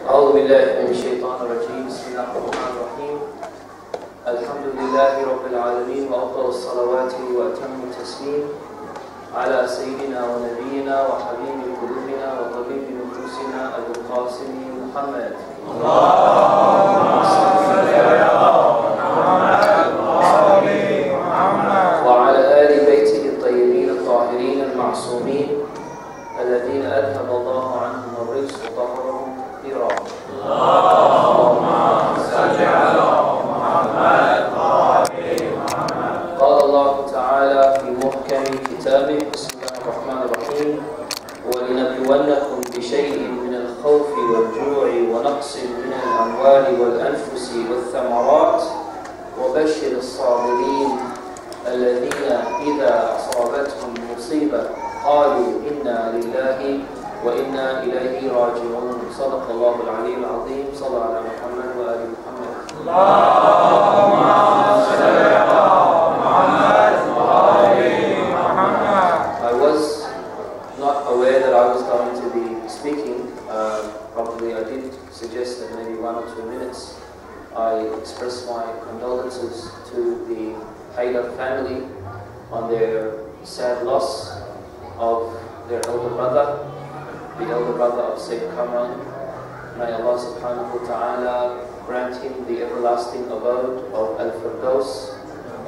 أعوذ بالله من الشيطان الرجيم. بسم الله الرحمن الرحيم. الحمد لله رب العالمين، وأفضل الصلوات وأتم التسليم على سيدنا ونبينا وحبيب قلوبنا وطبيب نفوسنا أبو القاسم محمد. اللهم صل على محمد وعلى آل بيته الطيبين الطاهرين المعصومين الذين أذهب الله عنهم الرجس وطهرهم تطهيرا. اللهم صل على محمد. قال الله تعالى في محكم كتابه: بسم الله الرحمن الرحيم. ولنبلونكم بشيء من الخوف والجوع ونقص من الأموال والأنفس والثمرات وبشر الصابرين الذين إذا أصابتهم مصيبة قالوا إنا لله وإنا إليه راجعون. صدق الله العلي العظيم. صلى على محمد وآل محمد. اللهم صل على محمد وآل محمد. I was not aware that I was going to be speaking. Probably I did suggest that maybe 1 or 2 minutes I express my condolences to the Haidar family on their sad loss of their elder brother, the elder brother of Sayyid Kamran. May Allah subhanahu wa ta'ala grant him the everlasting abode of Al-Firdaus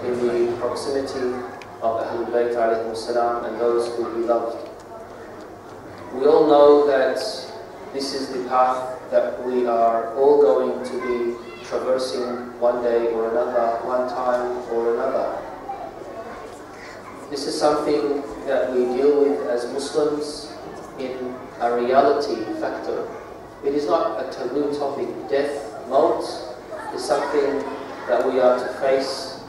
in the proximity of Ahlul Bayt alayhim salam and those who he loved. We all know that this is the path that we are all going to be traversing one day or another, one time or another. This is something that we deal with as Muslims in a reality factor. It is not a taboo topic. Death, maut, is something that we are to face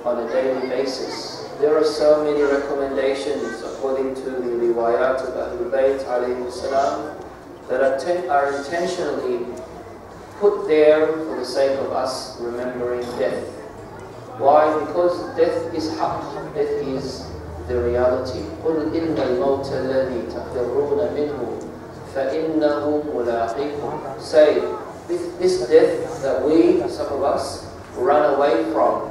on a daily basis. There are so many recommendations according to the riwayat of Ahlul Bayt alayhim salam that are intentionally put there for the sake of us remembering death. Why? Because death is haqq, death is the reality. قُلْ إِنَّ الْمَوْتَ الَّذِي تَفِرُّونَ مِنْهُ فَإِنَّهُ مُلَاقِيكُمْ. Say, this death that we, some of us, run away from,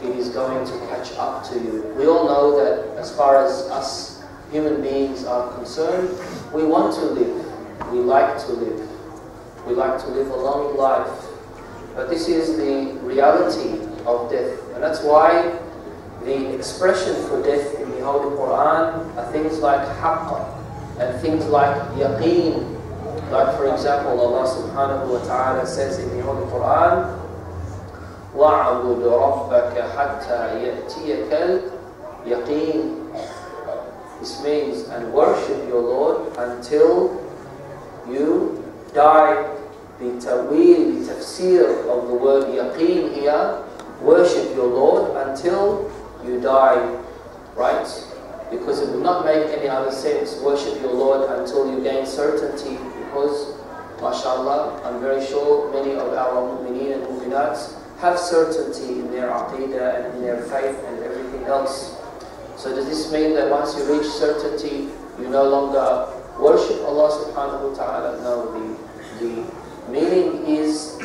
it is going to catch up to you. We all know that as far as us human beings are concerned, we want to live, we like to live. We like to live a long life, but this is the reality of death. And that's why the expression for death in the Holy Quran are things like haqq and things like yaqeen. Like for example, Allah subhanahu wa ta'ala says in the Holy Quran, وَعْبُدْ رَبَّكَ حَتَّى يَأْتِيَكَ الْيَقِينَ. This means, and worship your Lord until you die. The ta'weel, the tafsir of the word yaqeen here, worship your Lord until you die, right? Because it would not make any other sense, worship your Lord until you gain certainty, because, mashallah, I'm very sure many of our mu'mineen and mu'minats have certainty in their aqidah and in their faith and everything else. So does this mean that once you reach certainty, you no longer worship Allah subhanahu wa ta'ala? No, the meaning is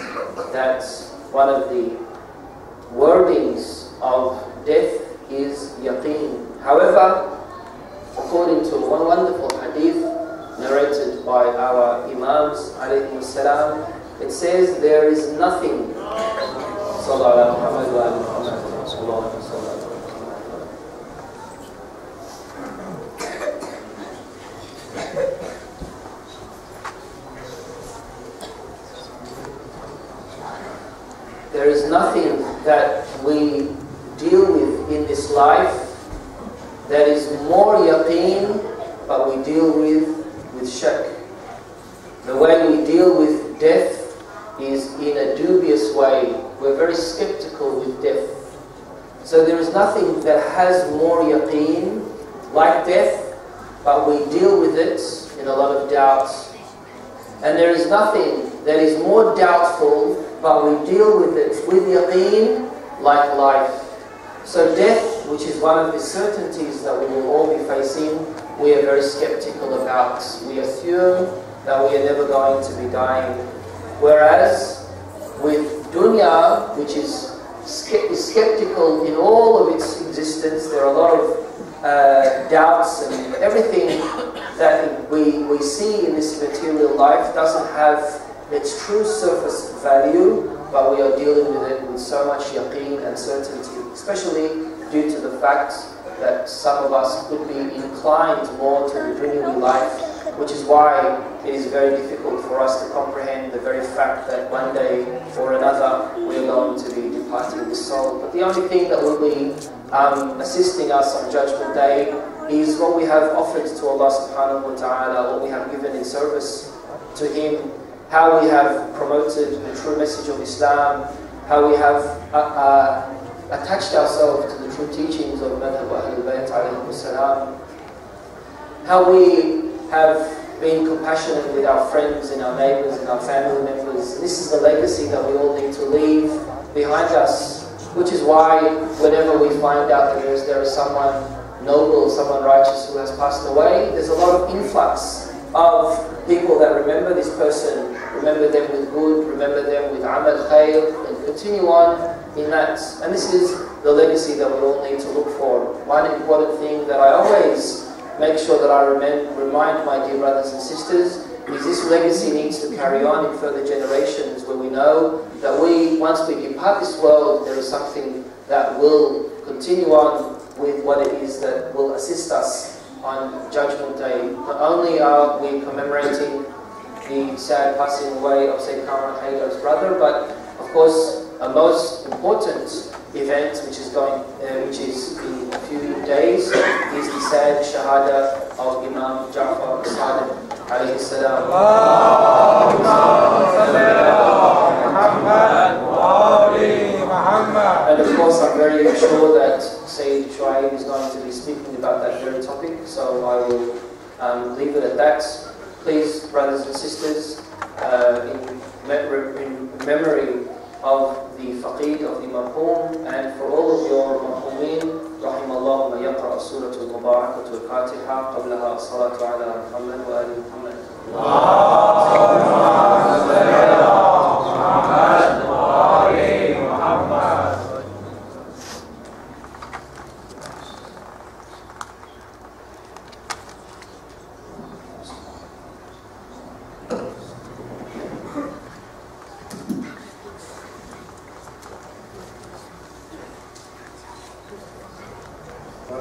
that one of the wordings of death is yaqeen. However, according to one wonderful hadith narrated by our Imams alayhim salam, it says there is nothing. Sallallahu Muhammad wa Muhammad. There is nothing that we deal with in this life that is more yaqeen, but we deal with shak. The way we deal with death is in a dubious way. We're very skeptical with death. So there is nothing that has more yaqeen like death, but we deal with it in a lot of doubts. And there is nothing that is more doubtful, but we deal with it with yaqeen like life. So death, which is one of the certainties that we will all be facing, we are very skeptical about. We assume that we are never going to be dying. Whereas with dunya, which is skeptical in all of its existence, there are a lot of doubts, and everything that we see in this material life doesn't have its true surface value, but we are dealing with it with so much yaqeen and certainty, especially due to the fact that some of us could be inclined more to the dunyawi life, which is why it is very difficult for us to comprehend the very fact that one day or another we are going to be departing this soul. But the only thing that will be assisting us on Judgment Day is what we have offered to Allah subhanahu wa ta'ala, what we have given in service to Him, how we have promoted the true message of Islam, how we have attached ourselves to the true teachings of Madhab Ahlul Bayt alayhi salam, how we have been compassionate with our friends and our neighbours and our family members. This is the legacy that we all need to leave behind us, which is why whenever we find out that there is someone noble, someone righteous who has passed away, there's a lot of influx of people that remember this person, remember them with good, remember them with amal khair, and continue on in that. And this is the legacy that we all need to look for. One important thing that I always make sure that I remind my dear brothers and sisters is this legacy needs to carry on in further generations, where we know that once we depart this world, there is something that will continue on with what it is that will assist us on Judgment Day. Not only are we commemorating the sad passing away of Sayyid Kamran Haidar's brother, but of course a most important event which is in a few days is the sad shahada of Imam Ja'far Sadiq alayhi salam. And of course I'm very sure that Sayyid Shuaib is going to be speaking about that very topic, so I will leave it at that. Please, brothers and sisters, in memory of the faqid, of the marhum, and for all of your marhumin, رحم الله من يقرأ سورة المباركة الفاتحة قبلها الصلاة على محمد وآل محمد.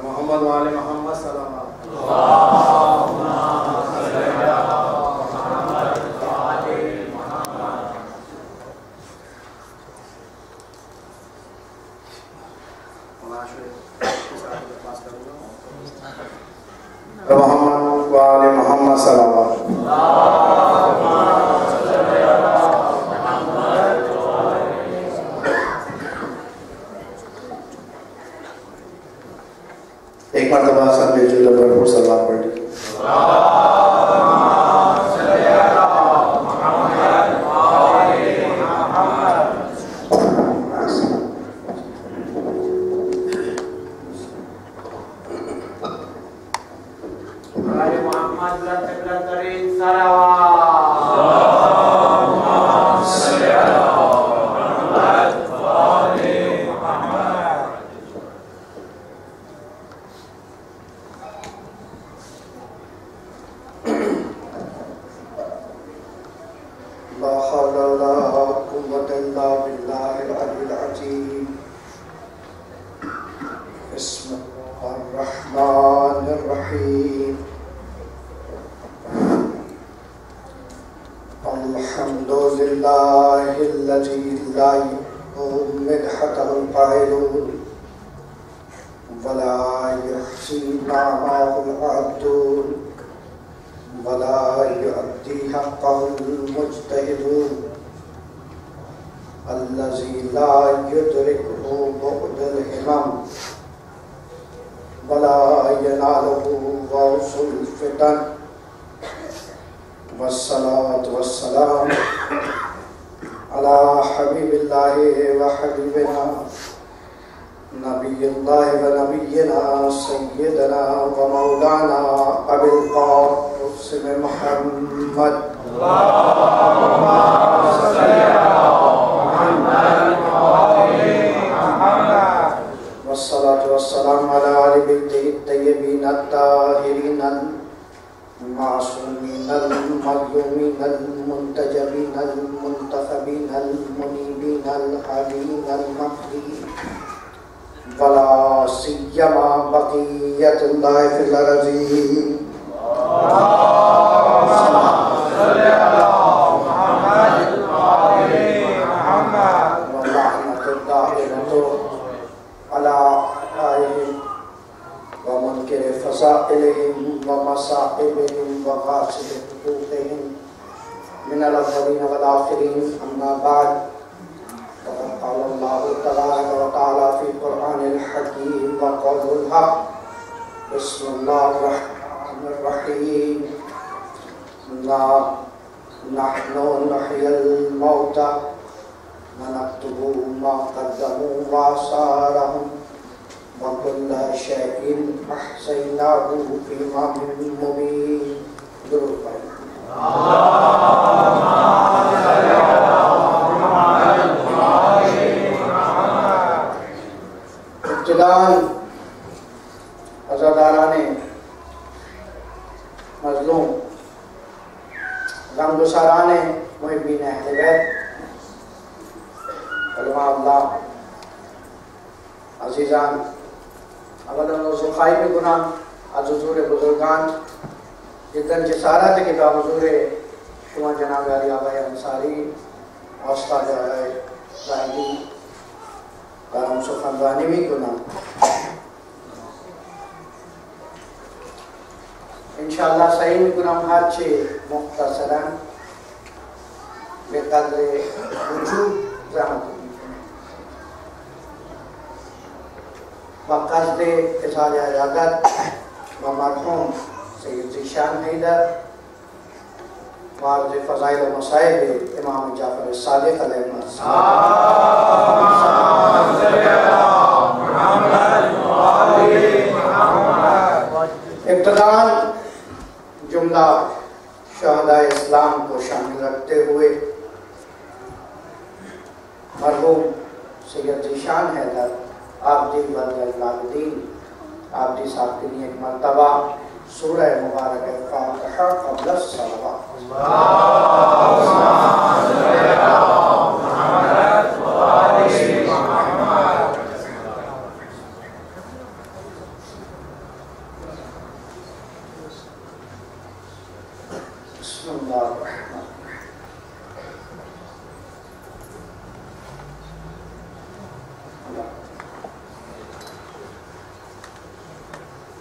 محمد وآل محمد سلام محمد وآل محمد سلام ایک مرتبہ سب مل جل بھرپور سلام پڑھی. محمد والصلاة والسلام على آل بيته الطيبين الطاهرين المعصومين المظلومين المنتجبين المنتخبين المنيبين الهادين المهديين ولا سيما بقية الله في الأرضين. فصائلهم ومصائبهم وغاصب حقوقهم من الأولين والآخرين. أما بعد، فقد قال الله تبارك وتعالى في القرآن الحكيم وقول الحق: بسم الله الرحمن الرحيم. نحن نحيي الموتى ونكتب ما قدموا وآثارهم وكل شيء أحصيناه في إمام مبين. درود پڑھیں. ابتداءً عزاداران مظلوم، غمگساران محبین اہل بیت، علماء اللہ، عزیزان، اولا حضور خائب گناہ از حضور بزرگان جدن جسارت کتاب حضور شما جناب علی آبائی انصاری استاد زاہدی کرم سخنرانی بھی گناہ. انشاءاللہ صحیح میں گناہ ہر چھے مختصراً بقدر وجود زحمت وقصد اظہار عیادت و مرحوم سید ذیشان حیدر وعرض فضائل و مصائب امام جعفر الصادق علیہ السلام. ابتداءً جملہ شہداء اسلام کو شامل رکھتے ہوئے مرحوم سید ذیشان حیدر آپ دی والدین آپ دی صاحب کے لیے ایک مرتبہ سورہ مبارک فاتحہ قبل الصلوات. بسم اللہ الرحمن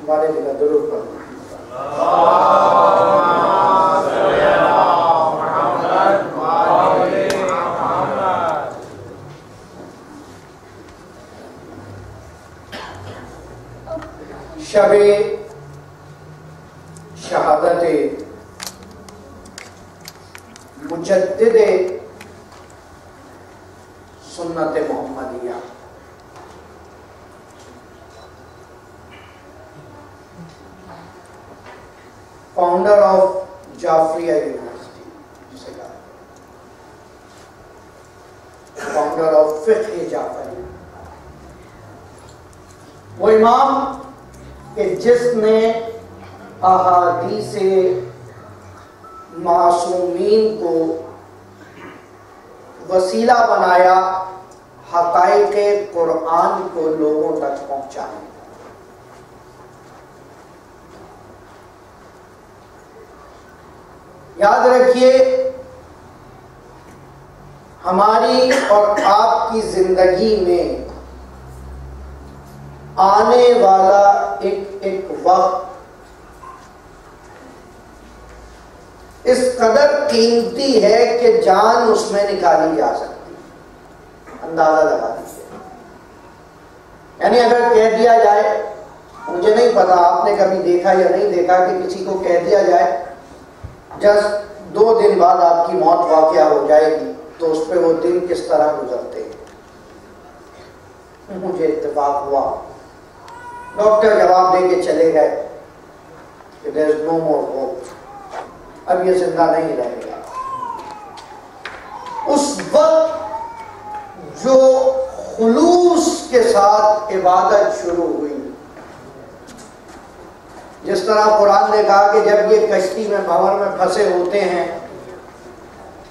ہمارے لئے درود پڑھنا. شب شہادت مجدد سنت محمدیہ فاؤنڈر آف جعفریہ یونیورسٹی جسے کہا فاؤنڈر آف فقہ جعفری، وہ امام کہ جس نے احادیث معصومین کو وسیلہ بنایا حقائق قرآن کو لوگوں تک پہنچانے. یاد رکھیے، ہماری اور آپ کی زندگی میں آنے والا ایک وقت اس قدر قیمتی ہے کہ جان اس میں نکالی جا سکتی. اندازہ لگا دیجیے. یعنی اگر کہہ دیا جائے، مجھے نہیں پتا آپ نے کبھی دیکھا یا نہیں دیکھا کہ کسی کو کہہ دیا جائے جسٹ 2 دن بعد آپ کی موت واقعہ ہو جائے گی، تو اس پہ وہ دن کس طرح گزرتے ہیں. مجھے اتفاق ہوا، ڈاکٹر جواب دے کے چلے گئے کہ there is no more hope، اب یہ زندہ نہیں رہے گا. اس وقت جو خلوص کے ساتھ عبادت شروع ہوئی، جس طرح قرآن نے کہا کہ جب یہ کشتی میں بھنور میں پھنسے ہوتے ہیں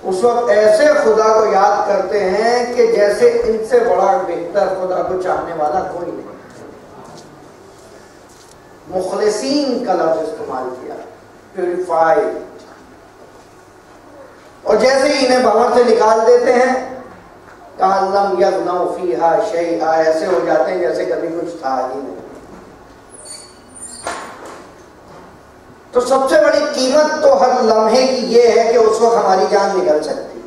اس وقت ایسے خدا کو یاد کرتے ہیں کہ جیسے ان سے بڑا بہتر خدا کو چاہنے والا کوئی نہیں. مخلصین کا لفظ استعمال کیا، پیوریفائڈ. اور جیسے ہی انہیں بھنور سے نکال دیتے ہیں کَأَنَّمْ يَغْنَوْا فِيهَا شَيْئًا، ایسے ہو جاتے ہیں جیسے کبھی کچھ تھا ہی نہیں. تو سب سے بڑی قیمت تو ہر لمحے کی یہ ہے کہ اس وقت ہماری جان نکل سکتی.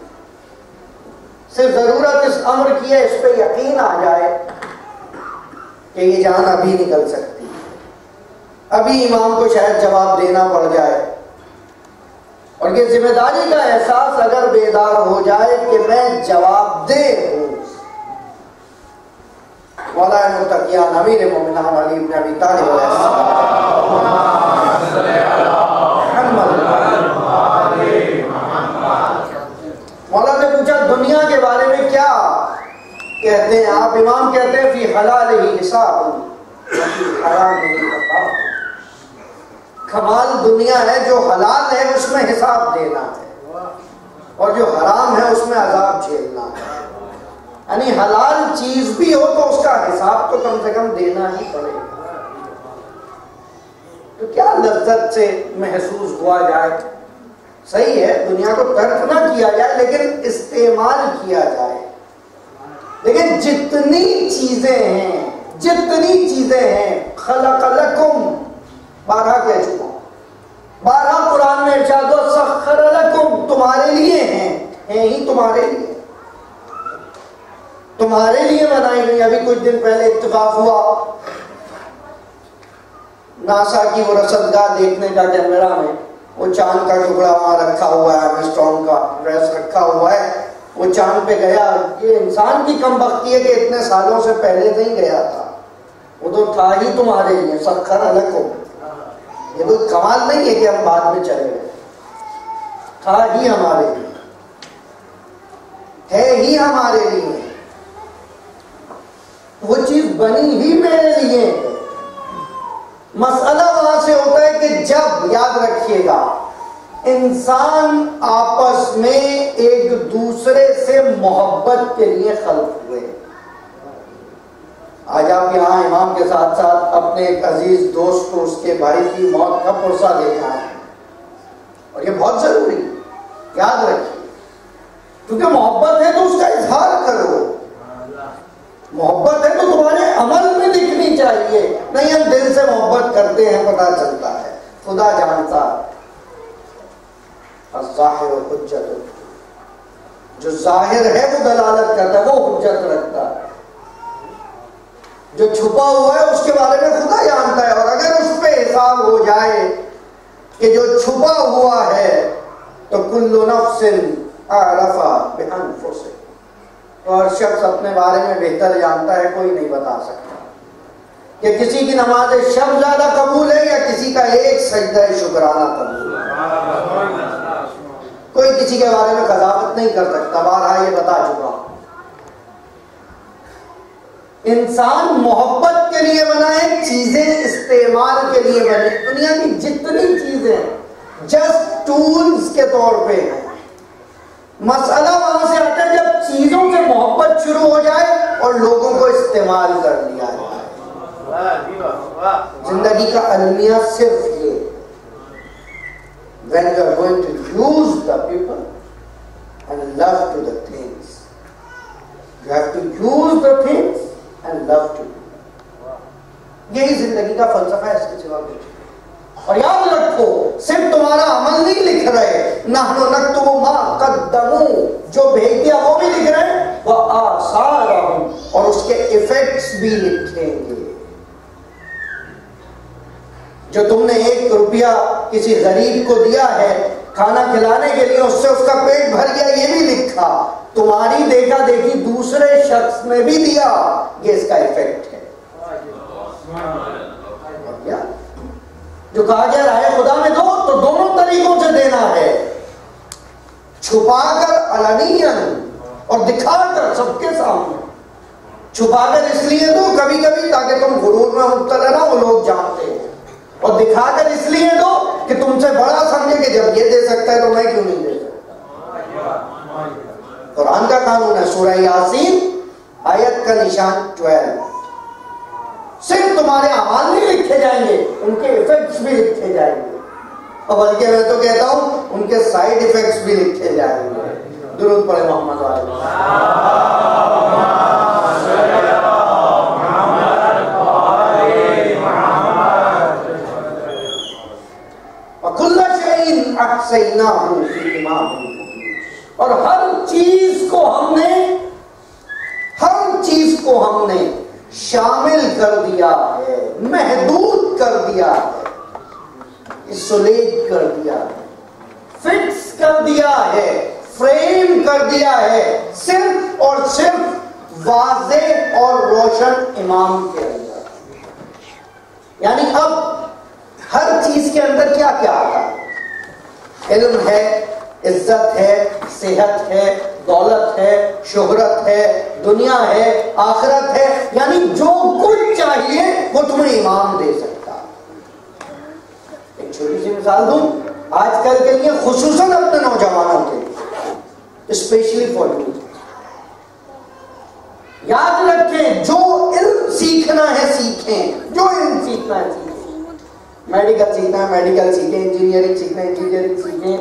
صرف ضرورت اس امر کی ہے، اس پہ یقین آ جائے کہ یہ جان ابھی نکل سکتی، ابھی امام کو شاید جواب دینا پڑ جائے. اور یہ ذمہ داری کا احساس اگر بیدار ہو جائے کہ میں جواب دہ ہوں. مولا متقیان امیر مومنان علی بن ابی طالب علیہ السلام، مولا نے پوچھا دنیا کے بارے میں کیا کہتے ہیں آپ؟ امام کہتے ہیں فی حلال ہی حساب، حرام نہیں حساب. کمال دنیا ہے جو حلال ہے اس میں حساب دینا ہے، اور جو حرام ہے اس میں عذاب جھیلنا ہے. یعنی حلال چیز بھی ہو تو اس کا حساب تو کم سے کم دینا ہی پڑے گا. تو کیا لذت سے محسوس ہوا جائے. صحیح ہے دنیا کو ترک نہ کیا جائے لیکن استعمال کیا جائے. لیکن جتنی چیزیں ہیں خلق لکم، 12 کہہ چکا ہوں، 12 قرآن میں ارشاد و سخر لکم، تمہارے لیے ہیں ہی تمہارے لیے، تمہارے لیے بنائی گئی. ابھی کچھ دن پہلے اتفاق ہوا ناسا کی وہ رصدگاہ دیکھنے کا کیمرہ میں وہ چاند کا ٹکڑا وہاں رکھا ہوا ہے، آرمسٹرانگ کا ڈریس رکھا ہوا ہے، وہ چاند پہ گیا. یہ انسان کی کم بختی ہے کہ اتنے سالوں سے پہلے نہیں گیا تھا، وہ تو تھا ہی تمہارے لیے. سخر لکم، یہ کوئی کمال نہیں ہے کہ ہم بعد میں چلے گئے، تھا ہی ہمارے لیے، ہے ہی ہمارے لیے. وہ چیز بنی ہی میرے لیے. مسئلہ وہاں سے ہوتا ہے کہ جب، یاد رکھیے گا، انسان آپس میں ایک دوسرے سے محبت کے لیے خلق ہوئے. آج آپ یہاں امام کے ساتھ ساتھ اپنے ایک عزیز دوست کو اس کے بھائی کی موت کا پرسہ دیکھا ہے، اور یہ بہت ضروری، یاد رکھیے، کیونکہ محبت ہے تو اس کا اظہار کرو. محبت ہے تو تمہارے عمل میں دکھنی چاہیے. نہیں ہم دل سے محبت کرتے ہیں، پتہ چلتا ہے، خدا جانتا ہے. الظاہر حجت، جو ظاہر ہے وہ دلالت کرتا ہے، وہ حجت رکھتا ہے. جو چھپا ہوا ہے اس کے بارے میں خدا جانتا ہے. اور اگر اس پہ حساب ہو جائے کہ جو چھپا ہوا ہے تو کل نفس عرف بانفسہ، تو ہر شخص اپنے بارے میں بہتر جانتا ہے. کوئی نہیں بتا سکتا کہ کسی کی نماز شب زیادہ قبول ہے یا کسی کا ایک سجدہ شکرانہ قبول ہے. کوئی کسی کے بارے میں قضاوت نہیں کر سکتا. بارہا یہ بتا چکا ہوں. انسان محبت کے لیے بنا ہے، چیزیں استعمال کے لیے بنے. دنیا کی جتنی چیزیں جسٹ ٹولز کے طور پہ ہیں. مسئلہ وہاں سے آتا ہے جب چیزوں سے محبت شروع ہو جائے اور لوگوں کو استعمال کر لیا جائے. زندگی کا المیہ صرف یہ، when you are going to use the people and love to the things, you have to use the things and love to do. یہی زندگی کا فلسفہ ہے، اس کے سوا کچھ. اور یاد رکھو صرف تمہارا عمل نہیں لکھ رہے، نحن نکتب ما قدموا، جو بھیج دیا وہ بھی لکھ رہے ہیں، وآثارہم، اور اس کے ایفیکٹس بھی لکھیں گے. جو تم نے 1 روپیہ کسی غریب کو دیا ہے کھانا کھلانے کے لیے، اس سے اس کا پیٹ بھر گیا، یہ بھی لکھا. تمہاری دیکھا دیکھی دوسرے شخص نے بھی دیا، یہ اس کا ایفیکٹ ہے. جو کہا گیا رائے خدا میں دو، تو دونوں طریقوں سے دینا ہے. چھپا کر علنیًا اور دکھا کر سب کے سامنے. چھپا کر اس لیے دو کبھی کبھی تاکہ تم غرور میں مبتلا نہ ہو، لوگ جانتے ہیں. اور دکھا کر اس لیے دو کہ تم سے بڑا سمجھے کہ جب یہ دے سکتا ہے تو میں کیوں نہیں دے سکتا. قرآن کا قانون ہے. سورہ یاسین آیت کا نشان 12. صرف تمہارے اعمال نہیں لکھے جائیں گے، ان کے ایفیکٹس بھی لکھے جائیں گے، اور بلکہ میں تو کہتا ہوں ان کے سائیڈ ایفیکٹس بھی لکھے جائیں گے. درود پڑھے محمد علیہ. وَكُلَّ شَيْءٍ أَحْصَيْنَاهُ فِي إِمَامٍ مُبِينٍ. اور ہر چیز کو ہم نے شامل کر دیا ہے، محدود کر دیا ہے، اسولیٹ کر دیا ہے، فکس کر دیا ہے، فریم کر دیا ہے، صرف اور صرف واضح اور روشن امام کے اندر. یعنی اب ہر چیز کے اندر کیا کیا آتا ہے؟ علم ہے، عزت ہے، صحت ہے، دولت ہے، شہرت ہے، دنیا ہے، آخرت ہے. یعنی جو کچھ چاہیے وہ تمہیں امام دے سکتا. ایک چھوٹی سی مثال دوں آج کل کے لیے، خصوصاً اپنے نوجوانوں کے لیے، اسپیشلی فار یو. یاد رکھیں جو علم سیکھنا ہے سیکھیں، جو علم سیکھنا ہے سیکھیں. میڈیکل سیکھنا ہے میڈیکل سیکھیں، انجینئرنگ سیکھنا ہے انجینئرنگ سیکھیں.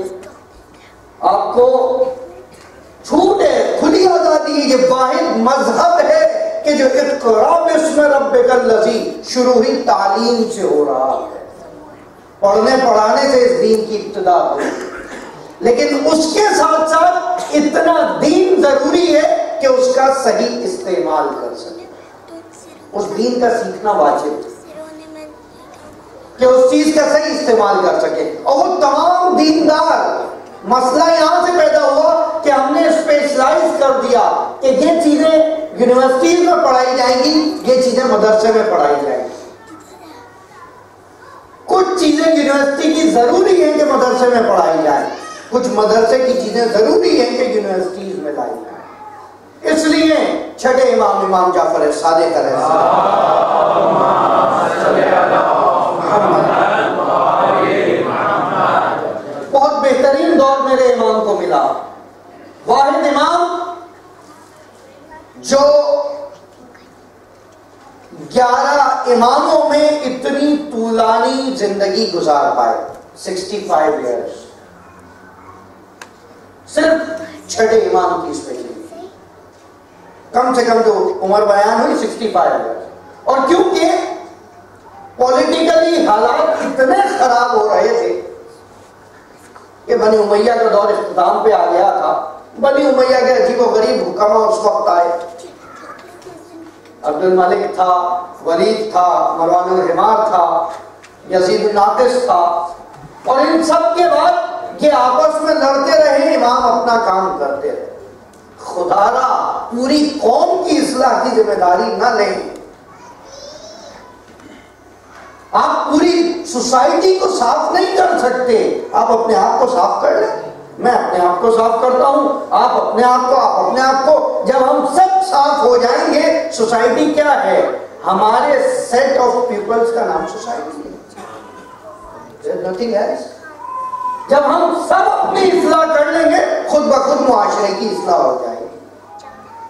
آپ کو چھوٹ ہے، کھلی آزادی. یہ واحد مذہب ہے کہ جو اقرا باسم ربک الذی شروع ہی تعلیم سے ہو رہا ہے. پڑھنے پڑھانے سے اس دین کی ابتدا ہوئی، لیکن اس کے ساتھ ساتھ اتنا دین ضروری ہے کہ اس کا صحیح استعمال کر سکے. اس دین کا سیکھنا واجب ہے کہ اس چیز کا صحیح استعمال کر سکے. اور وہ تمام دیندار، مسئلہ یہاں سے پیدا ہوا کہ ہم نے اسپیشلائز کر دیا کہ یہ چیزیں یونیورسٹیز میں پڑھائی جائیں گی، یہ چیزیں مدرسے میں پڑھائی جائیں گی. کچھ چیزیں یونیورسٹی کی ضروری ہیں کہ مدرسے میں پڑھائی جائیں، کچھ مدرسے کی چیزیں ضروری ہیں کہ یونیورسٹیز میں لائی جائیں. اس لیے چھٹے امام جعفر صادق علیہ السلام بہت بہترین دور میرے امام کو ملا. واحد امام جو 11 اماموں میں اتنی طولانی زندگی گزار پائے. 65 ایئرس صرف چھٹے امام کی اسپیشلی. کم سے کم جو عمر بیان ہوئی 65 ایئرس. اور کیونکہ پولیٹیکلی حالات اتنے خراب ہو رہے تھے کہ بنی امیہ کا دور اختتام پہ آ گیا تھا. بنی امیہ کے عجیب و غریب حکماء اس وقت آئے. عبد الملک تھا، ولید تھا، مروان الحمار تھا، یزید الناقص تھا. اور ان سب کے بعد یہ آپس میں لڑتے رہے، امام اپنا کام کرتے رہے. خدا را پوری قوم کی اصلاح کی ذمہ داری نہ لیں. آپ پوری سوسائٹی کو صاف نہیں کر سکتے، آپ اپنے آپ کو صاف کر لیں. میں اپنے آپ کو صاف کرتا ہوں، آپ اپنے آپ کو. جب ہم سب صاف ہو جائیں گے، سوسائٹی کیا ہے؟ ہمارے سیٹ آف پیپلز کا نام سوسائٹی ہے. Nothing else. جب ہم سب اپنی اصلاح کر لیں گے، خود بخود معاشرے کی اصلاح ہو جائے گی.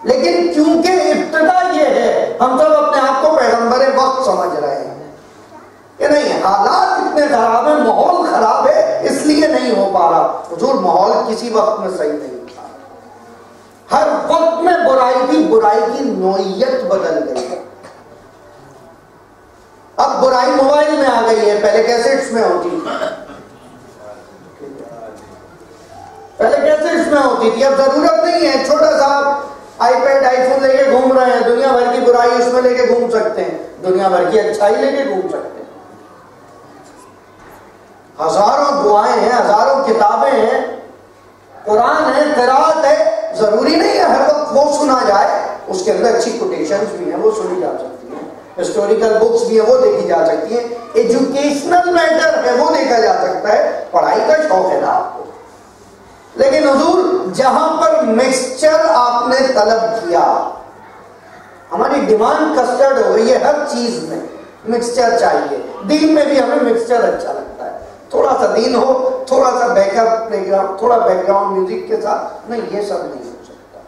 لیکن کیونکہ ابتدا یہ ہے، ہم سب اپنے آپ کو پیغمبر وقت سمجھ رہے ہیں کہ نہیں، حالات اتنے خراب ہیں، ماحول خراب ہے، اس لیے نہیں ہو پا رہا. حضور ماحول کسی وقت میں صحیح نہیں تھا. ہر وقت میں برائی کی نوعیت بدل گئی ہے. اب برائی موبائل میں آ گئی ہے، پہلے کیسٹس میں ہوتی تھی. اب ضرورت نہیں ہے. چھوٹا سا آئی پیڈ آئی فون لے کے گھوم رہے ہیں، دنیا بھر کی برائی اس میں لے کے گھوم سکتے ہیں، دنیا بھر کی اچھائی لے کے گھوم سکتے ہیں. ہزاروں دعائیں ہیں، ہزاروں کتابیں ہیں، قرآن ہے، قرات ہے. ضروری نہیں ہے ہر وقت وہ سنا جائے. اس کے اندر اچھی کوٹیشنز بھی ہیں، وہ سنی جا سکتی ہیں. ہسٹوریکل بکس بھی ہیں، وہ دیکھی جا سکتی ہیں. ایجوکیشنل میٹر ہے، وہ دیکھا جا سکتا ہے. پڑھائی کا شوق ہے نا آپ کو. لیکن حضور طلب کیا. ہماری ڈیمانڈ کسٹرڈ ہو گئی ہے ہر چیز میں, مکسچر چاہیے. دین میں بھی ہمیں مکسچر اچھا لگتا ہے, تھوڑا سا دین ہو, تھوڑا سا بیک اپ پلے گراؤنڈ, تھوڑا بیک گراؤنڈ میوزک کے ساتھ. نہیں, یہ سب نہیں ہو سکتا.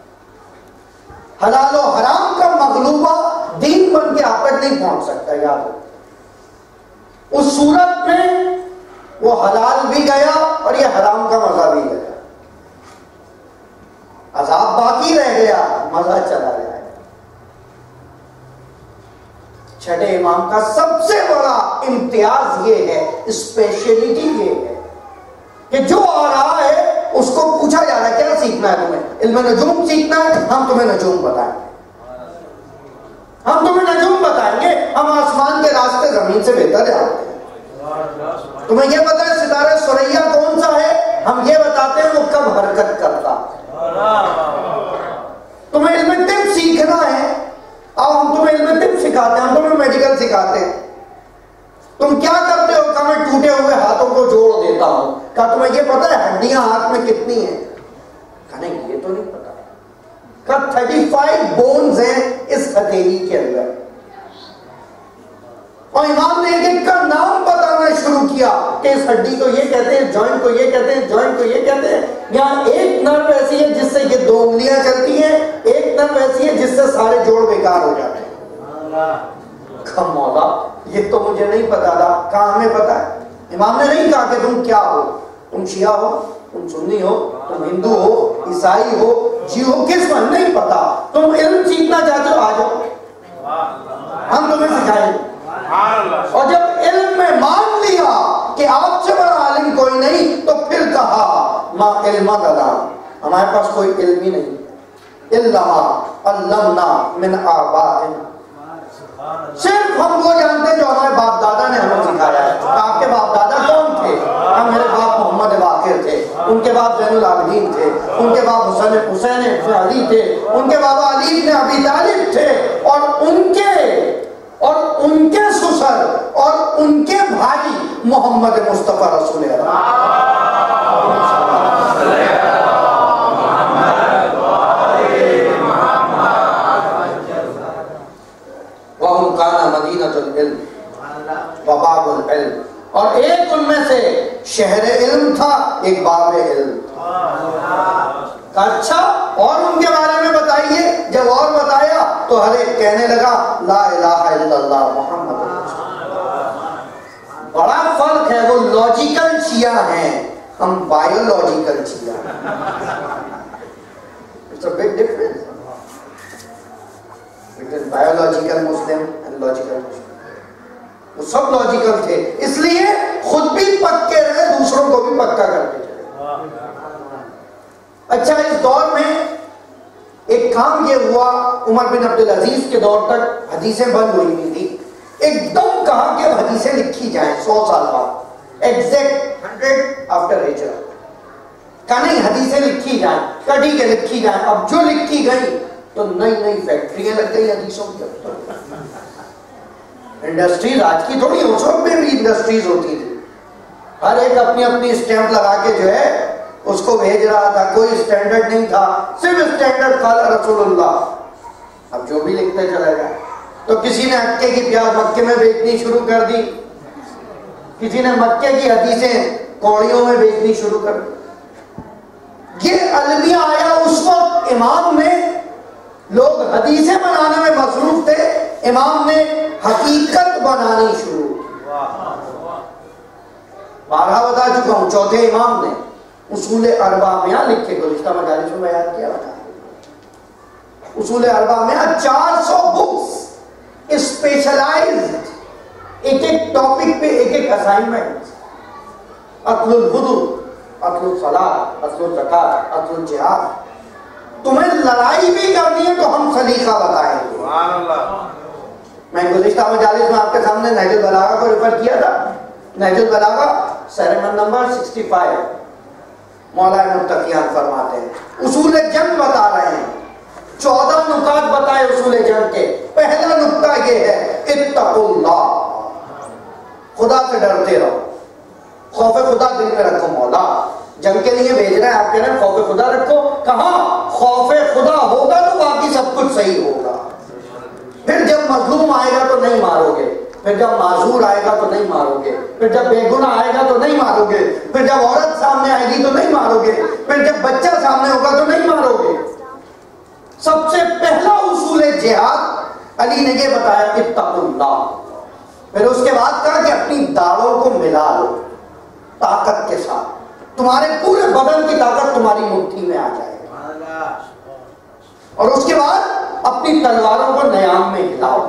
حلال و حرام کا مغلوبہ دین بن کے آپ تک نہیں پہنچ سکتا. یاد ہو, اس صورت میں وہ حلال بھی گیا اور یہ حرام کا مزہ بھی گیا. عذاب باقی رہ گیا, مزہ چلا جائے. چھٹے امام کا سب سے بڑا امتیاز یہ ہے, اسپیشلٹی یہ ہے کہ جو آ رہا ہے اس کو پوچھا جا رہا ہے کیا سیکھنا ہے تمہیں, علم نجوم سیکھنا ہے, ہم تمہیں نجوم بتائیں گے, ہم تمہیں نجوم بتائیں گے. ہم آسمان کے راستے زمین سے بہتر جانتے ہیں. تمہیں یہ پتا ہے ستارہ سریا کون سا ہے, ہم یہ بتاتے ہیں وہ کب حرکت کرتا. تمہیں علم طب سیکھنا ہے, اب ہم تمہیں علم طب سکھاتے ہیں, ہم تمہیں میڈیکل سکھاتے ہیں. تم کیا کرتے ہو, کہ میں ٹوٹے ہوئے ہاتھوں کو جوڑ دیتا ہوں. کہا تمہیں یہ پتا ہے ہڈیاں ہاتھ میں کتنی ہیں؟ کہا نہیں, یہ تو نہیں پتا. کہا 35 بونز ہیں اس ہتھیلی کے اندر. اور امام نے ایک ایک کا نام بتانا شروع کیا کہ اس ہڈی کو یہ کہتے ہیں, جوائنٹ کو یہ کہتے ہیں, جوائنٹ کو یہ کہتے ہیں. یہاں ایک نرو ایسی ہے جس سے یہ 2 انگلیاں چلتی ہیں, ایک نرو ایسی ہے جس سے سارے جوڑ بیکار ہو جاتے ہیں. کہا مولا یہ تو مجھے نہیں پتا تھا. کہاں ہمیں پتا ہے. امام نے نہیں کہا کہ تم کیا ہو, تم شیعہ ہو, تم سنی ہو, تم ہندو ہو, عیسائی ہو, جی ہو, کس میں نہیں پتا. تم علم سیکھنا چاہتے ہو, آ جاؤ, ہم تمہیں سکھائیں. اور جب علم میں مان لیا کہ آپ سے بڑا عالم کوئی نہیں, تو پھر کہا ما علم لنا, ہمارے پاس کوئی علم ہی نہیں, الا ما علمنا من آبائنا, صرف ہم وہ جانتے ہیں جو ہمارے باپ دادا نے ہمیں سکھایا ہے. آپ کے باپ دادا کون تھے؟ میرے باپ محمد باقر تھے, ان کے باپ زین العابدین تھے, ان کے باپ حسین ابن علی تھے, ان کے بابا علی ابن ابی طالب تھے, اور ان کے سسر اور ان کے بھائی محمد مصطفیٰ رسول اللہ. وَهُمْ كَانَ مَدِينَةُ الْعِلْمِ وَبَابُ الْعِلْمِ, اور ایک ان میں سے شہر علم تھا, ایک باب علم. اچھا, اور ان کے بارے میں بتائیے. جب اور بتایا تو ہر ایک کہنے لگا لا الہ الا اللہ محمد رسول اللہ. بڑا فرق ہے, وہ لاجیکل شیعہ ہیں, ہم بایولوجیکل شیعہ ہیں. It's a big difference between biological Muslim and logical Muslim. وہ سب لاجیکل تھے, اس لیے خود بھی پکے رہے, دوسروں کو بھی پکا کرتے چلے. اچھا, اس دور میں ایک کام یہ ہوا, عمر بن عبدالعزیز کے دور تک حدیثیں بند ہوئی ہوئی تھی. ایک دم کہا کہ حدیثیں لکھی جائیں 100 سال بعد, ایگزیکٹ 100 آفٹر ہجرت. کہا نہیں, حدیثیں لکھی جائیں. کہا ٹھیک ہے لکھی جائیں. اب جو لکھی گئی تو نئی نئی فیکٹریاں لگ گئی حدیثوں کی. انڈسٹریز آج کی تھوڑی, اس وقت میں بھی انڈسٹریز ہوتی تھی. ہر ایک اپنی اپنی اسٹیمپ لگا کے جو ہے اس کو بھیج رہا تھا. کوئی اسٹینڈرڈ نہیں تھا, صرف اسٹینڈرڈ قال رسول اللہ. اب جو بھی لکھتے چلے گئے. تو کسی نے اکے کی پیاز مکے میں بیچنی شروع کر دی, کسی نے مکے کی حدیثیں کوڑیوں میں بیچنی شروع کر دی. یہ المیہ آیا اس وقت. امام نے, لوگ حدیثیں بنانے میں مصروف تھے, امام نے حقیقت بنانی شروع. بارہا بتا چکا ہوں, چوتھے امام نے اصول اربع میں لکھے, گزشتہ مجالس میں بیان کیا تھا. اصول اربع میں 400 بکس اسپیشلائزڈ, ایک ایک ٹاپک پہ ایک ایک اسائنمنٹ. اصل الوضو, اصل الصلاۃ, اصل الزکات, اصل الجہاد. تمہیں لڑائی بھی کرنی ہے تو ہم سلیقہ بتائیں گے. سبحان اللہ. میں گزشتہ مجالس میں آپ کے سامنے نہج البلاغہ کو ریفر کیا تھا. نہج البلاغہ سیرمن نمبر 65, مولانا متقیان فرماتے ہیں اصول جنگ بتا رہے ہیں. 14 نکات بتائے اصول جنگ کے. پہلا نکتہ یہ ہے اتقوا اللہ, خدا سے ڈرتے رہو. خوف خدا دل میں رکھو. مولا جنگ کے لیے بھیج رہے ہیں, آپ کہہ رہے ہیں خوف خدا رکھو. کہاں خوف خدا ہوگا تو سب کچھ صحیح ہوگا. پھر جب مظلوم آئے گا تو نہیں مارو گے, پھر جب معذور آئے گا تو نہیں مارو گے, پھر جب بے گناہ آئے گا تو نہیں مارو گے, پھر جب عورت سامنے آئے گی تو نہیں مارو گے, پھر جب بچہ سامنے ہوگا تو نہیں مارو گے. سب سے پہلا اصول جہاد علی نے یہ بتایا اتقوا اللہ. پھر اس کے بعد کہا کہ اپنی داڑھوں کو ملا لو طاقت کے ساتھ, تمہارے پورے بدن کی طاقت تمہاری مٹھی میں آ جائے. اور اس کے بعد اپنی تلواروں کو نیام میں ہلاؤ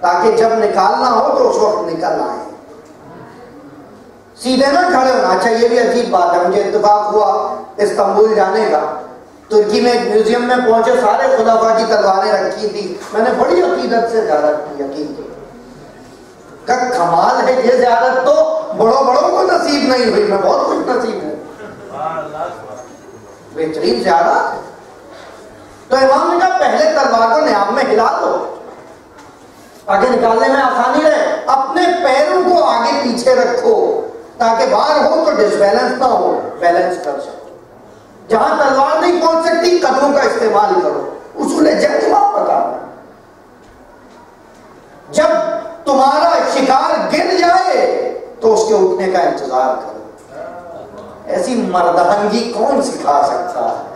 تاکہ جب نکالنا ہو تو اس وقت نکل آئے. سیدھے نہ کھڑے ہونا. اچھا یہ بھی عجیب بات ہے, مجھے اتفاق ہوا استنبول جانے کا, ترکی میں ایک میوزیم میں پہنچے, سارے خلفاء کی تلواریں رکھی تھی. میں نے بڑی عقیدت سے زیارت کی, یقین کی کہ کمال ہے, یہ زیارت تو بڑوں کو نصیب نہیں ہوئی, میں بہت خوش نصیب ہوں, بہترین زیارت. تو امام نے کہا پہلے تلوار کو نیام میں ہلا دو تاکہ نکالنے میں آسانی رہے. اپنے پیروں کو آگے پیچھے رکھو تاکہ باہر ہو تو ڈس بیلنس نہ ہو, بیلنس کر سکو. جہاں تلوار نہیں پہنچ سکتی قدموں کا استعمال کرو. اصول جنگ امام بتا رہا ہے. جب تمہارا شکار گر جائے تو اس کے اٹھنے کا انتظار کرو. ایسی مردہنگی کون سکھا سکتا ہے؟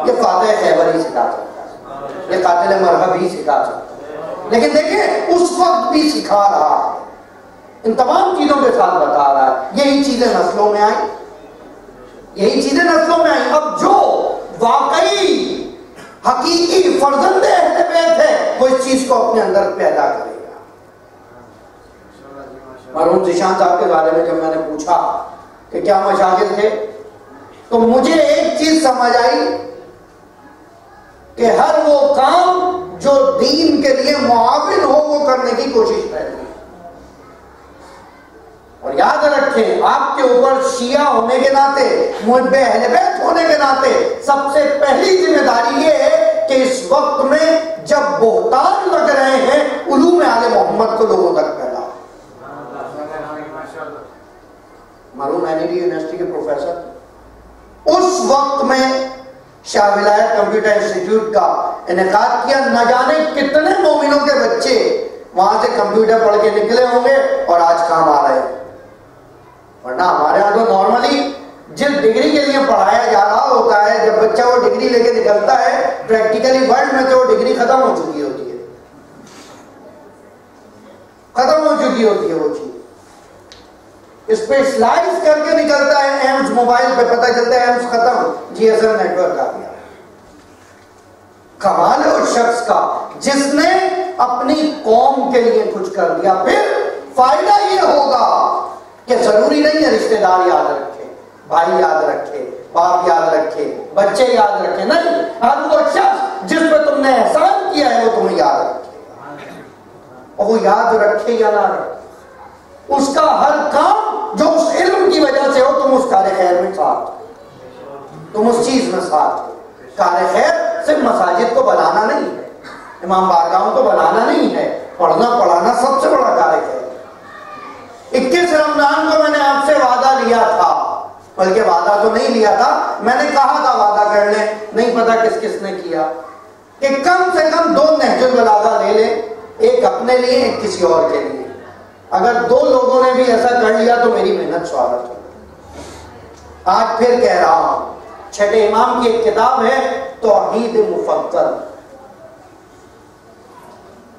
یہ فاتح خیبر ہی سکھا سکتا ہے, یہ قاتل مرحب ہی سکھا سکتا ہے. لیکن دیکھیں اس وقت بھی سکھا رہا ہے, ان تمام چیزوں کے ساتھ بتا رہا ہے. یہی چیزیں نسلوں میں آئیں, یہی چیزیں نسلوں میں آئیں. اب جو واقعی حقیقی فرزند اہل بیت ہے وہ اس چیز کو اپنے اندر پیدا کرے گا. مرحوم ذیشان صاحب کے بارے میں جب میں نے پوچھا کہ کیا مشاغل تھے تو مجھے ایک چیز سمجھ آئی کہ ہر وہ کام جو دین کے لیے معاون ہو وہ کرنے کی کوشش کریں. اور یاد رکھیں آپ کے اوپر شیعہ ہونے کے ناطے, محب اہل بیت ہونے کے ناطے سب سے پہلی ذمہ داری یہ ہے کہ اس وقت میں جب بہتان لگ رہے ہیں علوم آل محمد کو لوگوں تک پھیلاؤ. معلوم NIT یونیورسٹی کے پروفیسر اس وقت میں شاہ ولایت کمپیوٹر انسٹیٹیوٹ کا انعقاد کیا. نہ جانے کتنے مومنوں کے بچے وہاں سے کمپیوٹر پڑھ کے نکلے ہوں گے اور آج کام آ رہے ہیں. ورنہ ہمارے یہاں تو نارملی جس ڈگری کے لیے پڑھایا جا رہا ہوتا ہے, جب بچہ وہ ڈگری لے کے نکلتا ہے پریکٹیکلی ورلڈ میں تو وہ ڈگری ختم ہو چکی ہوتی ہے, ختم ہو چکی ہوتی ہے وہ چیز. اسپیشلائز کر کے نکلتا ہے ایمس, موبائل پہ پتہ چلتا ہے ایمس ختم, GSM نیٹ ورک آ گیا. کمال ہے اس شخص کا جس نے اپنی قوم کے لیے کچھ کر دیا. پھر فائدہ یہ ہوگا کہ ضروری نہیں ہے رشتہ دار یاد رکھے, بھائی یاد رکھے, باپ یاد رکھے, بچے یاد رکھے, نہیں. ہر وہ شخص جس پہ تم نے احسان کیا ہے وہ تمہیں یاد رکھے, اور وہ یاد رکھے یا نہ رکھے, اس کا ہر کام جو اس علم کی وجہ سے ہو تم اس کار خیر میں ساتھ, تم اس چیز میں ساتھ. کار خیر صرف مساجد کو بنانا نہیں ہے, امام بارگاہوں کو بنانا نہیں ہے, پڑھنا پڑھانا سب سے بڑا کار خیر. 21 رمضان کو میں نے آپ سے وعدہ لیا تھا, بلکہ وعدہ تو نہیں لیا تھا, میں نے کہا تھا وعدہ کر لیں, نہیں پتا کس کس نے کیا, کہ کم سے کم 2 نہج البلاغہ لے لیں, ایک اپنے لیے ایک کسی اور کے لیے. اگر 2 لوگوں نے بھی ایسا کر لیا تو میری محنت سوالت ہوگی. آج پھر کہہ رہا ہوں, چھٹے امام کی ایک کتاب ہے توحید مفضل,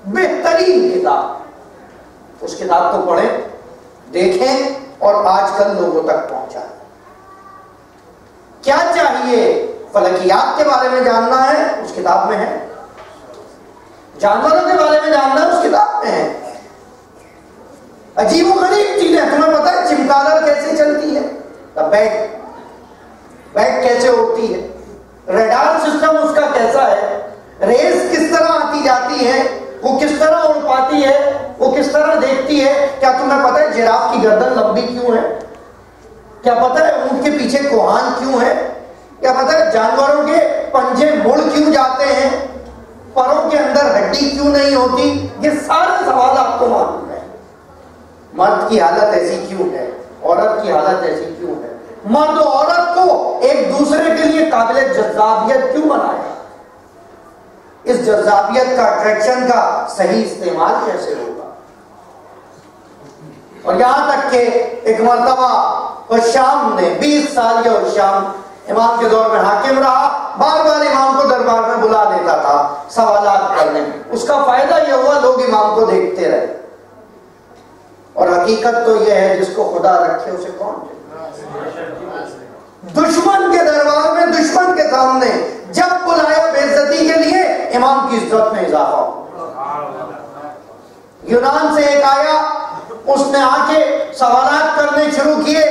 بہترین کتاب. اس کتاب کو پڑھیں, دیکھیں اور آج کل لوگوں تک پہنچائیں. کیا چاہیے؟ فلکیات کے بارے میں جاننا ہے, اس کتاب میں ہے. جانوروں کے بارے میں جاننا ہے, اس کتاب میں ہے. عجیب و غریب چیزیں, تمہیں پتا ہے چمکادر کیسے چلتی ہے, بیٹ کیسے اڑتی ہے, ریڈار سسٹم اس کا کیسا ہے, ریس کس طرح آتی جاتی ہے, وہ کس طرح اڑ پاتی ہے, وہ کس طرح دیکھتی ہے. کیا تمہیں پتا ہے جراف کی گردن لمبی کیوں ہے؟ کیا پتا ہے اونٹ کے پیچھے کوہان کیوں ہے؟ کیا پتا ہے جانوروں کے پنجے مڑ کیوں جاتے ہیں, پروں کے اندر ہڈی کیوں نہیں ہوتی؟ یہ سارے سوال آپ کو معلوم ہے. مرد کی حالت ایسی کیوں ہے, عورت کی حالت ایسی کیوں ہے, مرد و عورت کو ایک دوسرے کے لیے قابل جذابیت کیوں بنایا, اس جذابیت کا، اٹریکشن کا صحیح استعمال کیسے ہوگا؟ اور یہاں تک کہ ایک مرتبہ شام نے 20 سال کے شام امام کے دور میں حاکم رہا، بار بار امام کو دربار میں بلا لیتا تھا سوالات کرنے میں. اس کا فائدہ یہ ہوا لوگ امام کو دیکھتے رہے. اور حقیقت تو یہ ہے جس کو خدا رکھے اسے کون جائے؟ دشمن کے دربار میں، دشمن کے سامنے جب بلایا بے عزتی کے لیے، امام کی عزت میں اضافہ ہو. یونان سے ایک آیا، اس نے آ کے سوالات کرنے شروع کیے.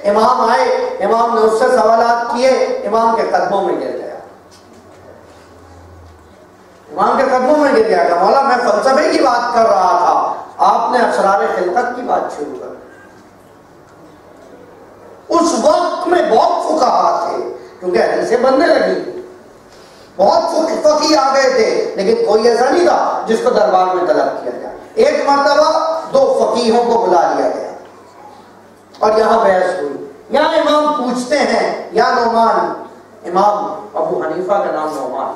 امام آئے، امام نے اس سے سوالات کیے، امام کے قدموں میں گر گیا. امام کے قدموں میں گر گیا کہ مولا میں فلسفے کی بات کر رہا تھا، آپ نے اسرار خلقت کی بات شروع کر. اس وقت میں بہت فقہا تھے کیونکہ حدیثیں بننے لگی، بہت فقی آ گئے تھے، لیکن کوئی ایسا نہیں تھا جس کو دربار میں طلب کیا جائے. ایک مرتبہ 2 فقیہوں کو بلا لیا گیا اور یہاں بحث ہوئی. یہاں امام پوچھتے ہیں یا نعمان، امام ابو حنیفہ کا نام نعمان،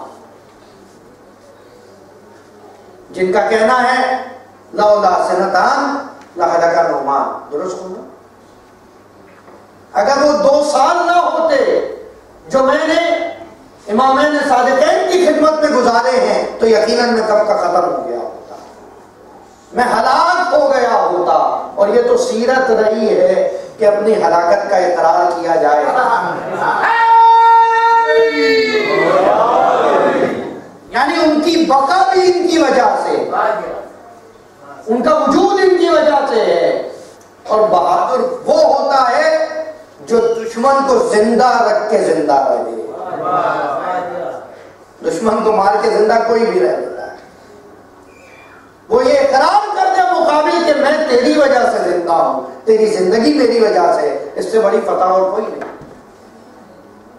جن کا کہنا ہے لولا سنتان لہلک نعمان، درست ہونا؟ اگر وہ 2 سال نہ ہوتے جو میں نے امامین صادقین کی خدمت میں گزارے ہیں تو یقیناً میں کب کا ختم ہو گیا ہوتا، میں ہلاک ہو گیا ہوتا. اور یہ تو سیرت رہی ہے کہ اپنی ہلاکت کا اقرار کیا جائے. یعنی ان کی بقا بھی ان کی وجہ سے، ان کا وجود ان کی وجہ سے ہے. اور بہادر وہ ہوتا ہے جو دشمن کو زندہ رکھ کے زندہ رہے. دشمن کو مار کے زندہ کوئی بھی رہ لیتا ہے. وہ یہ اقرار کر دے مقابل کہ میں تیری وجہ سے زندہ ہوں، تیری زندگی میری وجہ سے، اس سے بڑی فتح اور کوئی نہیں.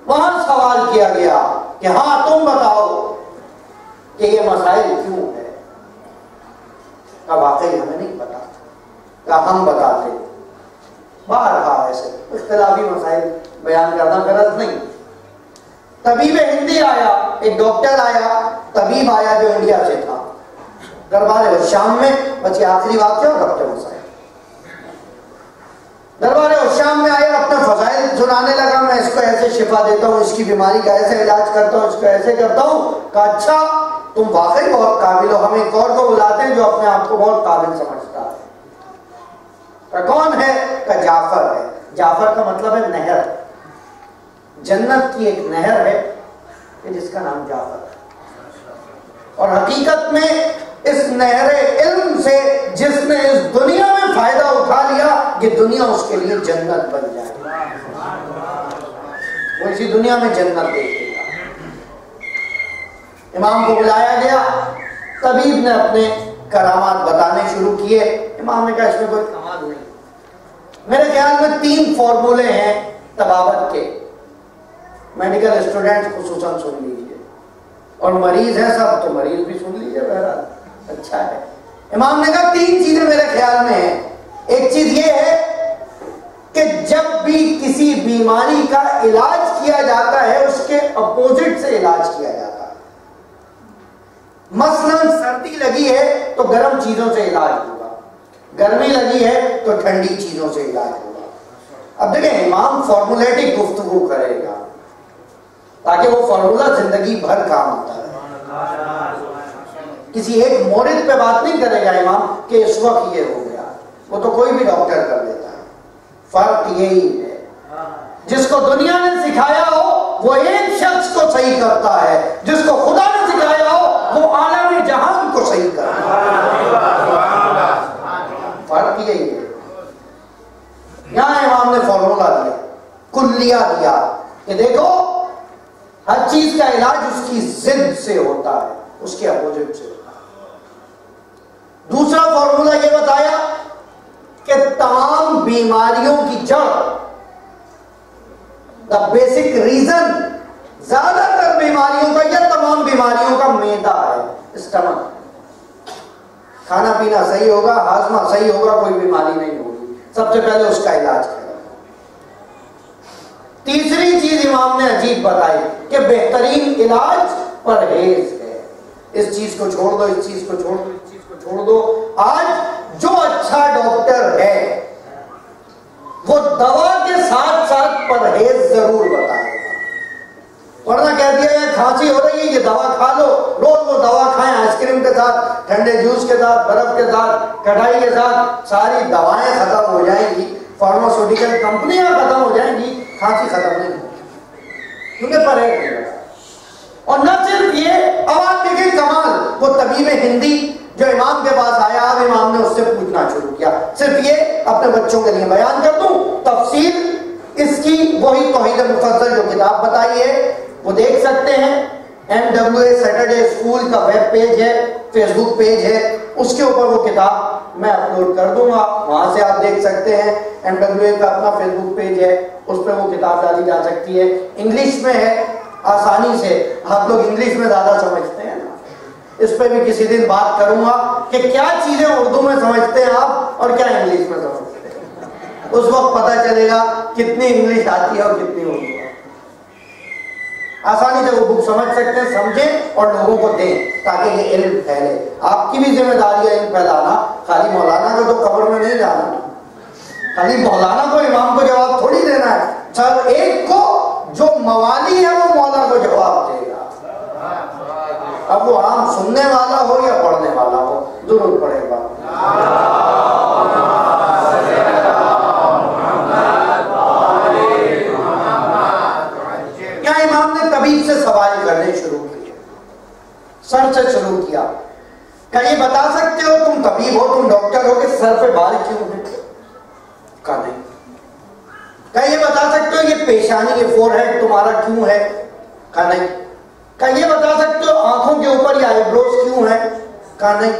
وہاں سوال کیا گیا کہ ہاں تم بتاؤ کہ یہ مسائل کیوں ہے؟ کہ واقعی ہمیں نہیں پتا، کہ ہم بتاتے. باہر کہا ایسے اختلافی مسائل بیان کرنا غلط نہیں. طبیب ہندی آیا، ایک ڈاکٹر آیا، طبیب آیا جو انڈیا سے تھا دربار شام میں. بچے آخری واقعہ اور ڈاکٹر مسائل. دربار شام میں آیا، اپنے فضائل سنانے لگا، میں اس کو ایسے شفا دیتا ہوں، اس کی بیماری کا ایسے علاج کرتا ہوں، اس کو ایسے کرتا ہوں. کہا اچھا تم واقعی بہت قابل ہو، ہم ایک اور کو بلاتے ہیں جو اپنے آپ کو بہت قابل سمجھتا ہے. کون ہے؟ کہ جعفر ہے. جعفر کا مطلب ہے نہر. جنت کی ایک نہر ہے کہ جس کا نام جعفر ہے. اور حقیقت میں اس نہر علم سے جس نے اس دنیا میں فائدہ اٹھا لیا، یہ دنیا اس کے لیے جنت بن جائے. وہ اسی دنیا میں جنت دیکھے گا. امام کو بلایا گیا، طبیب نے اپنے کرامات بتانے شروع کیے. امام نے کہا اس میں کوئی کمال نہیں. میرے خیال میں 3 فارمولے ہیں طبابت کے، میڈیکل اسٹوڈنٹ خصوصاً سن لیجیے، اور مریض ہیں سب تو مریض بھی سن لیجیے، بہرحال اچھا ہے. امام نے کہا 3 چیزیں میرے خیال میں ہیں. ایک چیز یہ ہے کہ جب بھی کسی بیماری کا علاج کیا جاتا ہے اس کے اپوزٹ سے علاج کیا جاتا ہے. مثلاً سردی لگی ہے تو گرم چیزوں سے علاج ہوگا، گرمی لگی ہے تو ٹھنڈی چیزوں سے علاج ہوگا. اب دیکھیں امام فارمولیٹک گفتگو کرے گا تاکہ وہ فارمولہ زندگی بھر کام آتا ہے. کسی ایک مورد پہ بات نہیں کرے گا امام کہ اس وقت یہ ہو گیا، وہ تو کوئی بھی ڈاکٹر کر دیتا ہے. فرق یہی ہے، جس کو دنیا نے سکھایا ہو وہ ایک شخص کو صحیح کرتا ہے، جس کو خدا نے سکھایا ہو وہ عالم جہان کو صحیح کرتا ہے. فرق یہی ہے. یہاں امام نے فارمولہ دیا، کلیہ دیا کہ دیکھو ہر چیز کا علاج اس کی ضد سے ہوتا ہے، اس کے اپوزٹ سے ہوتا ہے. دوسرا فارمولہ یہ بتایا کہ تمام بیماریوں کی جڑ، دا بیسک ریزن، زیادہ تر بیماریوں کا یا تمام بیماریوں کا معدہ ہے، اسٹمک. کھانا پینا صحیح ہوگا، ہاضمہ صحیح ہوگا، کوئی بیماری نہیں ہوگی. سب سے پہلے اس کا علاج کریں. تیسری چیز امام نے عجیب بتائی کہ بہترین علاج پرہیز ہے. اس چیز کو چھوڑ دو، اس چیز کو چھوڑ دو، اس چیز کو چھوڑ دو۔ آج جو اچھا ڈاکٹر ہے وہ دوا کے ساتھ ساتھ پرہیز ضرور بتائے گا، ورنہ کہہ دیا ہے کھانسی ہو رہی ہے یہ دوا کھا لو، روز وہ دوا کھائیں، آئس کریم کے ساتھ، ٹھنڈے جوس کے ساتھ، برف کے ساتھ، کڑھائی کے ساتھ، ساری دوائیں ختم ہو جائیں گی، فارماسیوٹیکل کمپنیاں ختم ہو جائیں گی، کھانسی ختم نہیں ہوگی، کیونکہ پرہیز نہیں ہوگا۔ اور نہ صرف یہ، اب آپ دیکھیں کمال، وہ طبیب ہندی جو امام کے پاس آیا، اب امام نے اس سے پوچھنا شروع کیا، صرف یہ اپنے بچوں کے لیے بیان کر دوں تفصیل اس کی، وہی توحید المفصل جو کتاب بتائی ہے وہ دیکھ سکتے ہیں، MWA سیٹرڈے اسکول کا ویب پیج ہے، فیس بک پیج ہے، اس کے اوپر وہ کتاب میں اپلوڈ کر دوں گا، وہاں سے آپ دیکھ سکتے ہیں۔ MWA کا اپنا فیس بک پیج ہے، اس پہ وہ کتاب ڈالی جا سکتی ہے، انگلش میں ہے، آسانی سے، آپ لوگ انگلش میں زیادہ سمجھتے ہیں نا، اس پہ بھی کسی دن بات کروں گا کہ کیا چیزیں اردو میں سمجھتے ہیں آپ اور کیا انگلش میں سمجھتے ہیں، اس وقت پتہ چلے گا کتنی انگلش آتی ہے اور کتنی اردو آتی ہے۔ آسانی سے وہ بک سمجھ سکتے ہیں، سمجھیں اور لوگوں کو دیں تاکہ یہ علم پھیلے۔ آپ کی بھی ذمہ داری ہے علم پھیلانا، خالی مولانا کو تو قبر میں نہیں جانا، خالی مولانا کو امام کو جواب تھوڑی دینا ہے، سر ایک کو جو موالی ہے وہ مولا کو جواب دے گا، اب وہ عام سننے والا ہو یا پڑھنے والا ہو، ضرور پڑھے گا۔ کیا امام نے طبیب سے سوال کرنے شروع کیے، سر سے شروع کیا، کیا یہ بتا سکتے ہو تم طبیب ہو، تم ڈاکٹر ہو، کہ سر پہ بال کیوں ہے؟ کہا نہیں۔ کیا یہ بتا سکتے ہو یہ پیشانی، یہ فور ہیڈ تمہارا کیوں ہے؟ کہا نہیں۔ کیا یہ بتا سکتے ہو آنکھوں کے اوپر یہ آئی بروز کیوں ہے؟ کہا نہیں۔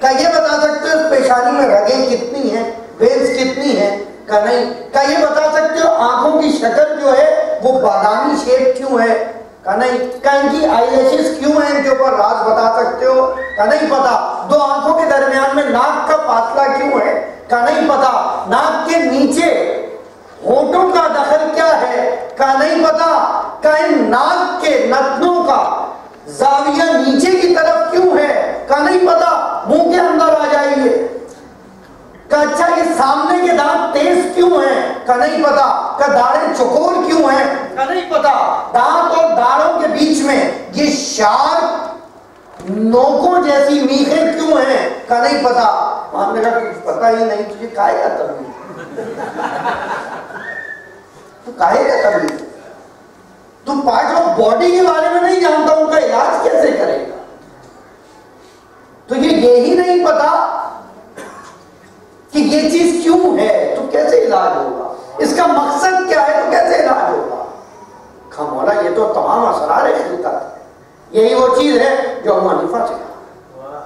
کیا یہ بتا سکتے ہو اس پیشانی میں رگیں کتنی ہیں، وینز کتنی ہیں؟ کہا نہیں۔ کیا یہ بتا سکتے ہو آنکھوں کی شکل جو ہے وہ بادامی شیپ کیوں ہے؟ کہا نہیں۔ کیا ان کی آئی لیشز کیوں ہیں، ان کے اوپر راز بتا سکتے ہو؟ کہا نہیں پتا۔ دو آنکھوں کے درمیان میں ناک کا فاصلہ کیوں ہے؟ کہا نہیں پتا۔ ناک کے نیچے ہونٹوں کا دخل کیا ہے؟ کہا نہیں پتا۔ کہ ان ناک کے نتنوں کا زاویہ نیچے کی طرف کیوں ہے؟ کہا نہیں پتا۔ منہ کے اندر آ جائیے۔ کہا اچھا یہ سامنے کے دانت تیز کیوں ہیں؟ کہا نہیں پتا۔ کہا داڑیں چوکور کیوں ہیں؟ کہا نہیں پتا۔ دانت اور داڑوں کے بیچ میں یہ شارپ نوکوں جیسی میخیں کیوں ہیں؟ کہا نہیں پتا۔ آپ نے کہا کچھ پتا ہی نہیں، تجھے کہے گا تبھی، تو کہے گا تبھی، تو پارٹ آف باڈی کے بارے میں نہیں جانتا، ان کا علاج کیسے کرے گا؟ تو یہی نہیں پتا کہ یہ چیز کیوں ہے تو کیسے علاج ہوگا، اس کا مقصد کیا ہے تو کیسے علاج ہوگا؟ کہا مولا یہ تو تمام اسرار خلقت، یہی وہ چیز ہے جو ابو حنیفہ سے کہا۔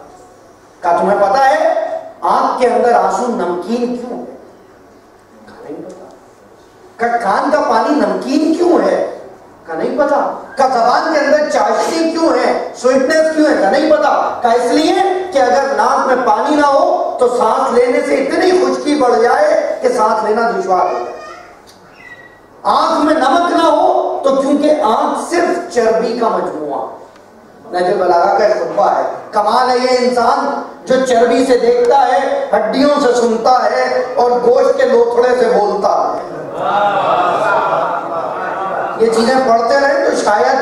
کہا تمہیں پتا ہے آنکھ کے اندر آنسو نمکین کیوں ہے؟ کہا نہیں پتا۔ کہا کان کا پانی نمکین کیوں ہے؟ کہا نہیں پتا۔ کہا زبان کے اندر چاشنی کیوں ہے، سویٹنس کیوں ہے؟ کہا نہیں پتا۔ کہا اس لیے کہ اگر ناک میں پانی نہ ہو تو سانس لینے سے اتنی خشکی بڑھ جائے کہ سانس لینا دشوار ہو جائے۔ آنکھ میں نمک نہ ہو تو کیونکہ آنکھ صرف چربی کا مجموعہ، نہج البلاغہ کا ایک خطبہ ہے، کمال ہے یہ انسان جو چربی سے دیکھتا ہے، ہڈیوں سے سنتا ہے اور گوشت کے لوتھڑے سے بولتا ہے۔ یہ چیزیں پڑھتے رہیں تو شاید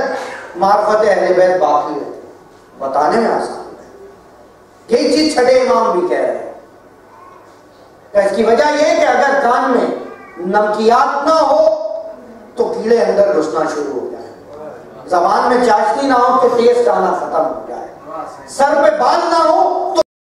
معرفت اہل بیت باقی ہے، بتانے میں آسان ہے۔ یہی چیز چھٹے امام بھی کہہ رہے ہیں۔ اس کی وجہ یہ ہے کہ اگر کان میں نمکیات نہ ہو تو کیڑے اندر گھسنا شروع ہو جائے، زبان میں چاشنی نہ ہو تو ٹیسٹ آنا ختم ہو جائے، سر پہ بال نہ ہو تو